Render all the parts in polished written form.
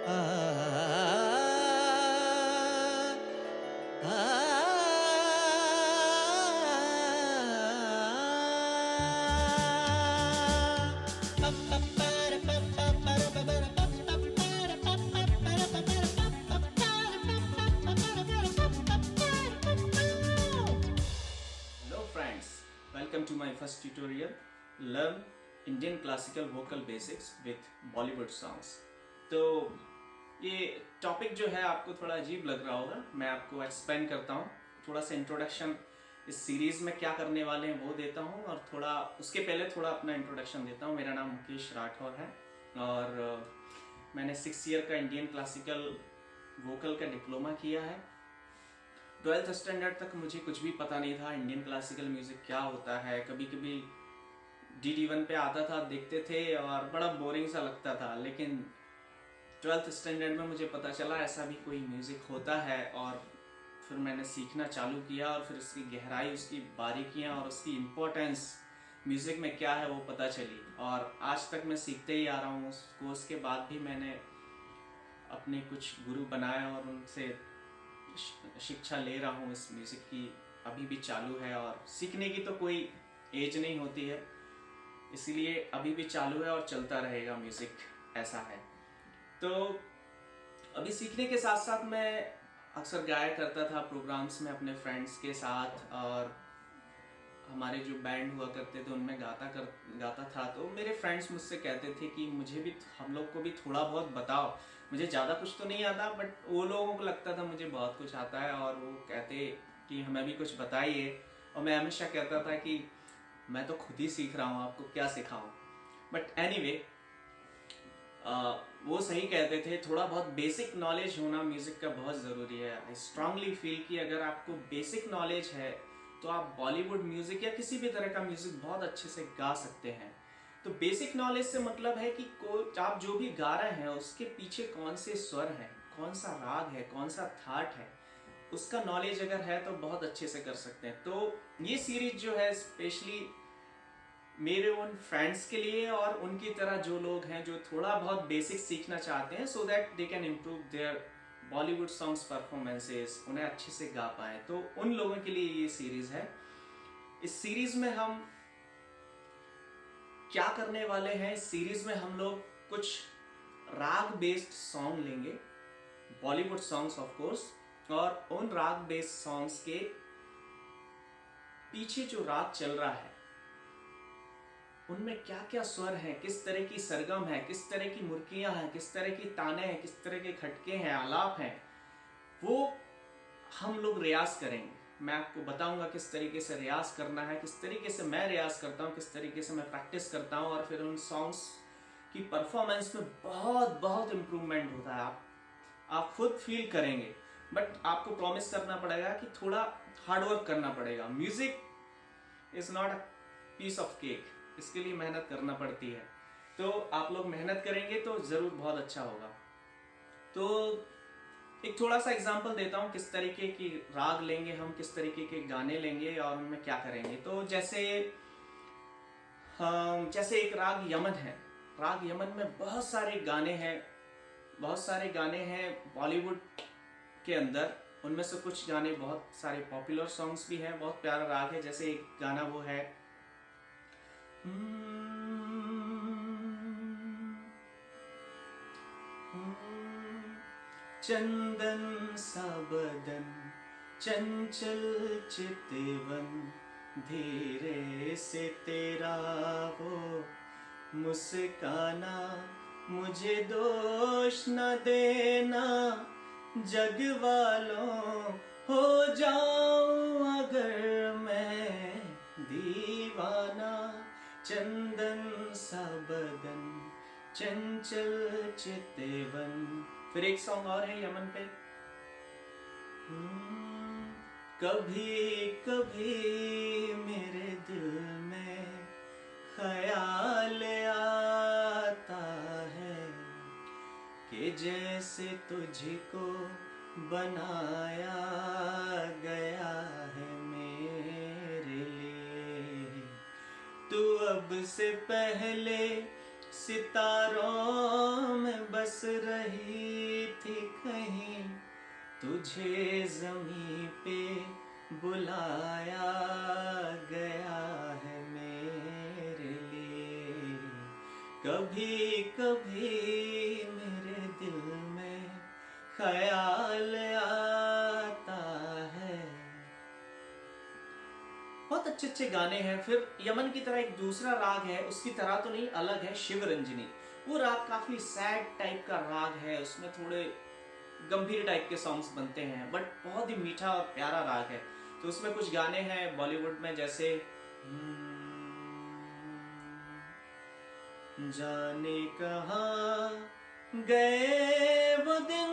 Uh, Hello friends, welcome to my first tutorial Learn Indian Classical Vocal Basics with Bollywood Songs। तो ये topic जो है आपको थोड़ा अजीब लग रहा होगा, मैं आपको एक्सप्लेन करता हूँ। थोड़ा सा इंट्रोडक्शन इस सीरीज में क्या करने वाले हैं वो देता हूँ, और थोड़ा उसके पहले थोड़ा अपना इंट्रोडक्शन देता हूँ। मेरा नाम मुकेश राठौर है और मैंने 6 ईयर का इंडियन क्लासिकल वोकल का डिप्लोमा किया है। 12th स्टैंडर्ड तक मुझे कुछ भी पता नहीं था इंडियन क्लासिकल म्यूजिक क्या होता है। कभी कभी DD1 पे आता था, देखते थे और बड़ा बोरिंग सा लगता था, लेकिन 12th स्टैंडर्ड में मुझे पता चला ऐसा भी कोई म्यूजिक होता है, और फिर मैंने सीखना चालू किया और फिर उसकी गहराई, उसकी बारीकियां और उसकी इम्पोर्टेंस म्यूजिक में क्या है वो पता चली, और आज तक मैं सीखते ही आ रहा हूँ। उस कोर्स के बाद भी मैंने अपने कुछ गुरु बनाए और उनसे शिक्षा ले रहा हूँ इस म्यूजिक की। अभी भी चालू है और सीखने की तो कोई एज नहीं होती है, इसीलिए अभी भी चालू है और चलता रहेगा म्यूजिक, ऐसा है। तो अभी सीखने के साथ साथ मैं अक्सर गाया करता था प्रोग्राम्स में अपने फ्रेंड्स के साथ, और हमारे जो बैंड हुआ करते थे उनमें गाता था। तो मेरे फ्रेंड्स मुझसे कहते थे कि मुझे भी, हम लोग को भी थोड़ा बहुत बताओ। मुझे ज़्यादा कुछ तो नहीं आता, बट वो लोगों को लगता था मुझे बहुत कुछ आता है, और वो कहते कि हमें भी कुछ बताइए। और मैं हमेशा कहता था कि मैं तो खुद ही सीख रहा हूँ, आपको क्या सिखाऊं। बट एनीवे, वो सही कहते थे, थोड़ा बहुत बेसिक नॉलेज होना म्यूजिक का बहुत ज़रूरी है। आई स्ट्रांगली फील कि अगर आपको बेसिक नॉलेज है तो आप बॉलीवुड म्यूजिक या किसी भी तरह का म्यूजिक बहुत अच्छे से गा सकते हैं। तो बेसिक नॉलेज से मतलब है कि आप जो भी गा रहे हैं उसके पीछे कौन से स्वर हैं, कौन सा राग है, कौन सा थाट है, उसका नॉलेज अगर है तो बहुत अच्छे से कर सकते हैं। तो ये सीरीज जो है स्पेशली मेरे उन फ्रेंड्स के लिए और उनकी तरह जो लोग हैं जो थोड़ा बहुत बेसिक सीखना चाहते हैं, so that they can improve their Bollywood songs performances, उन्हें अच्छे से गा पाए। तो उन लोगों के लिए ये सीरीज है। इस सीरीज में हम क्या करने वाले हैं, इस सीरीज में हम लोग कुछ राग बेस्ड सॉन्ग लेंगे, बॉलीवुड सॉन्ग्स ऑफ कोर्स, और उन राग बेस्ड सॉन्ग्स के पीछे जो राग चल रहा है उनमें क्या क्या स्वर हैं, किस तरह की सरगम है, किस तरह की मुर्कियां हैं, किस तरह की ताने हैं, किस तरह के खटके हैं, आलाप हैं, वो हम लोग रियाज करेंगे। मैं आपको बताऊंगा किस तरीके से रियाज करना है, किस तरीके से मैं रियाज करता हूँ, किस तरीके से मैं प्रैक्टिस करता हूँ, और फिर उन सॉन्ग्स की परफॉर्मेंस में बहुत बहुत इम्प्रूवमेंट होता है। आप खुद फील करेंगे। बट आपको प्रॉमिस करना पड़ेगा कि थोड़ा हार्डवर्क करना पड़ेगा। Music is not a piece of cake, इसके लिए मेहनत करना पड़ती है। तो आप लोग मेहनत करेंगे तो जरूर बहुत अच्छा होगा। तो एक थोड़ा सा एग्जांपल देता हूँ किस तरीके की राग लेंगे हम, किस तरीके के गाने लेंगे और उनमें क्या करेंगे। तो जैसे एक राग यमन है। राग यमन में बहुत सारे गाने हैं, बहुत सारे गाने हैं बॉलीवुड के अंदर। उनमें से कुछ गाने बहुत सारे पॉपुलर सॉन्ग्स भी हैं, बहुत प्यारा राग है। जैसे एक गाना वो है चंदन सा बदन, चंचल चितवन, धीरे से तेरा वो मुस्काना, मुझे दोष न देना, जग वालों हो जाऊं अगर मैं दीवाना, चंदन सा बदन, चंचल चितवन। फिर एक सॉन्ग और है यमन पे, कभी कभी मेरे दिल में ख्याल आता है कि जैसे तुझको बनाया गया है मेरे लिए। तू अब से पहले सितारों में बस रही थी कहीं, तुझे ज़मीं पे बुलाया गया है मेरे लिए। कभी कभी मेरे दिल में ख्याल आता है। बहुत अच्छे अच्छे गाने हैं। फिर यमन की तरह एक दूसरा राग है, उसकी तरह तो नहीं, अलग है, शिवरंजनी। वो राग काफी सैड टाइप का राग है, उसमें थोड़े गंभीर टाइप के सॉन्ग्स बनते हैं, बट बहुत ही मीठा और प्यारा राग है। तो उसमें कुछ गाने हैं बॉलीवुड में, जैसे जाने कहाँ गए वो दिन,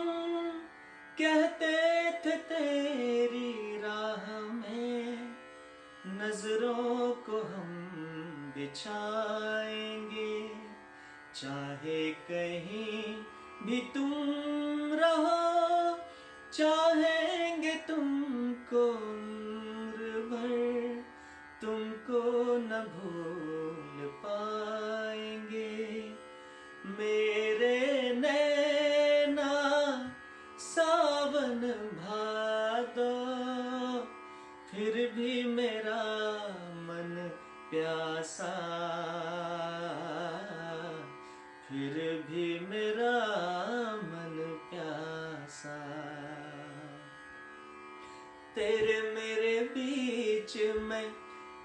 कहते थे तेरी राह में नजरों को हम बिछाएंगे, चाहे कहीं भी तुम रहो, चाहेंगे तुमको उम्र भर, तुमको न भूल पाएंगे। मेरे नैना सावन भादो, फिर भी मेरा मन प्यासा, फिर भी मेरा मन प्यासा। तेरे मेरे बीच में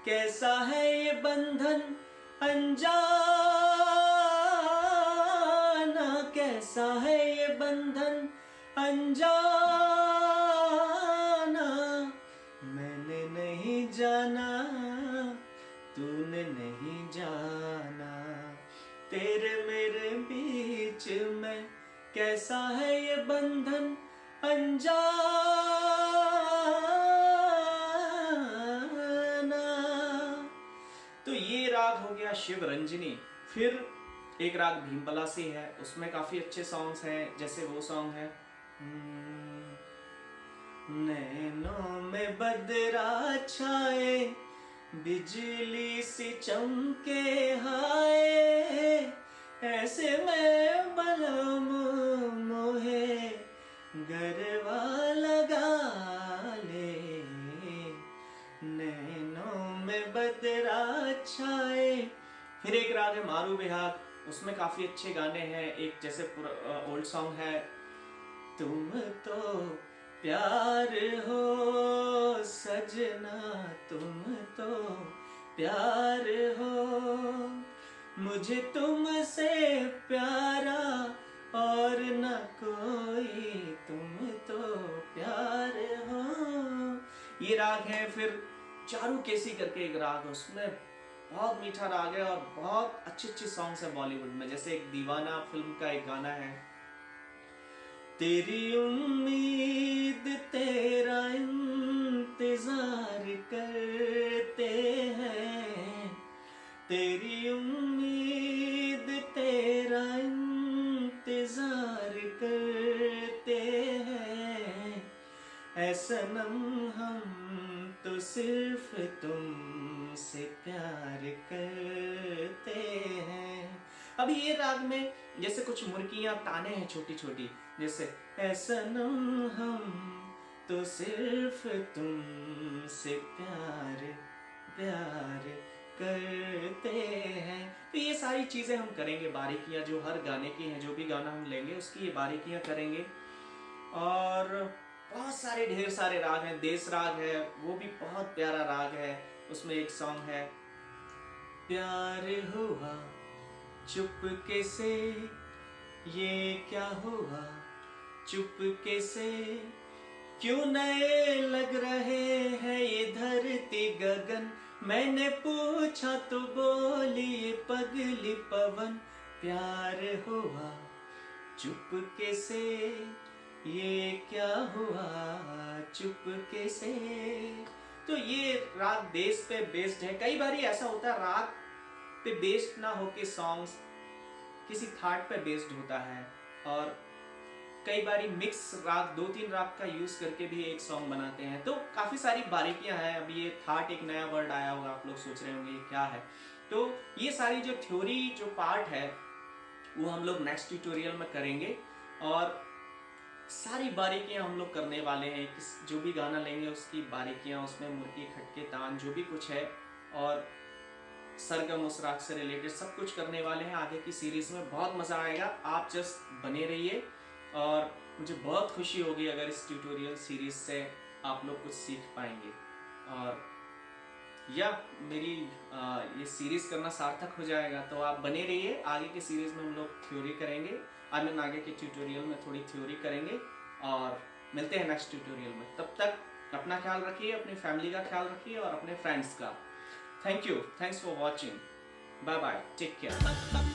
कैसा है ये बंधन अनजाना, कैसा है ये बंधन अनजाना, मैंने नहीं जाना, तूने नहीं जाना। तेरे मेरे बीच में कैसा है ये बंधन अनजाना। तो ये राग हो गया शिवरंजनी। फिर एक राग भीमपलासी है, उसमें काफी अच्छे सॉन्ग्स हैं, जैसे वो सॉन्ग है नैनों में बदरा छाए, बिजली सी चमके हाय, ऐसे में बलम मोहे गरबा लगा ले, नैनों में बदरा छाए। फिर एक राग है मारू बिहाग, उसमें काफी अच्छे गाने हैं। एक जैसे ओल्ड सॉन्ग है तुम तो प्यार हो सजना, तुम तो प्यार हो, मुझे तुमसे प्यारा और न कोई, तुम तो प्यार हो। ये राग है। फिर चारू केसी करके एक राग है, उसमें बहुत मीठा राग है और बहुत अच्छे अच्छे सॉन्ग्स हैं बॉलीवुड में। जैसे एक दीवाना फिल्म का एक गाना है, तेरी उम्मीद तेरा इंतजार करते हैं, तेरी उम्मीद तेरा इंतजार करते हैं, ऐ सनम हम तो सिर्फ तुमसे प्यार करते हैं। अभी ये राग में जैसे कुछ मुर्कियां ताने हैं छोटी छोटी, जैसे ऐ सनम हम तो सिर्फ तुमसे प्यार प्यार करते हैं। तो ये सारी चीजें हम करेंगे, बारीकियां जो हर गाने की हैं, जो भी गाना हम लेंगे उसकी ये बारीकियां करेंगे। और बहुत सारे ढेर सारे राग हैं। देश राग है, वो भी बहुत प्यारा राग है। उसमें एक सॉन्ग है प्यार हुआ चुपके से, ये क्या हुआ चुपके से, क्यों नए लग रहे हैं ये धरती गगन, मैंने पूछा तो बोली ये पगली पवन, प्यार हुआ चुपके से, ये क्या हुआ चुपके से। तो ये राग देश पे बेस्ड है। कई बार ऐसा होता है राग पे बेस्ड ना होके सॉन्ग्स किसी थाट पे बेस्ड होता है, और कई बार मिक्स राग, 2-3 राग का यूज करके भी एक सॉन्ग बनाते हैं। तो काफी सारी बारीकियां हैं। अभी ये थाट एक नया वर्ड आया होगा, आप लोग सोच रहे होंगे ये क्या है। तो ये सारी जो थ्योरी जो पार्ट है वो हम लोग नेक्स्ट ट्यूटोरियल में करेंगे। और सारी बारीकियां हम लोग करने वाले हैं, जो भी गाना लेंगे उसकी बारीकियां, उसमें मुर्गी खटके तान जो भी कुछ है, और सरगम उस राग से रिलेटेड सब कुछ करने वाले हैं आगे की सीरीज में। बहुत मजा आएगा, आप जस्ट बने रहिए। और मुझे बहुत खुशी होगी अगर इस ट्यूटोरियल सीरीज से आप लोग कुछ सीख पाएंगे, और या मेरी ये सीरीज करना सार्थक हो जाएगा। तो आप बने रहिए, आगे की सीरीज में हम लोग थ्योरी करेंगे, आगे के ट्यूटोरियल में थोड़ी थ्योरी करेंगे, और मिलते हैं नेक्स्ट ट्यूटोरियल में। तब तक अपना ख्याल रखिए, अपनी फैमिली का ख्याल रखिए और अपने फ्रेंड्स का। Thank you, thanks for watching, bye bye, take care.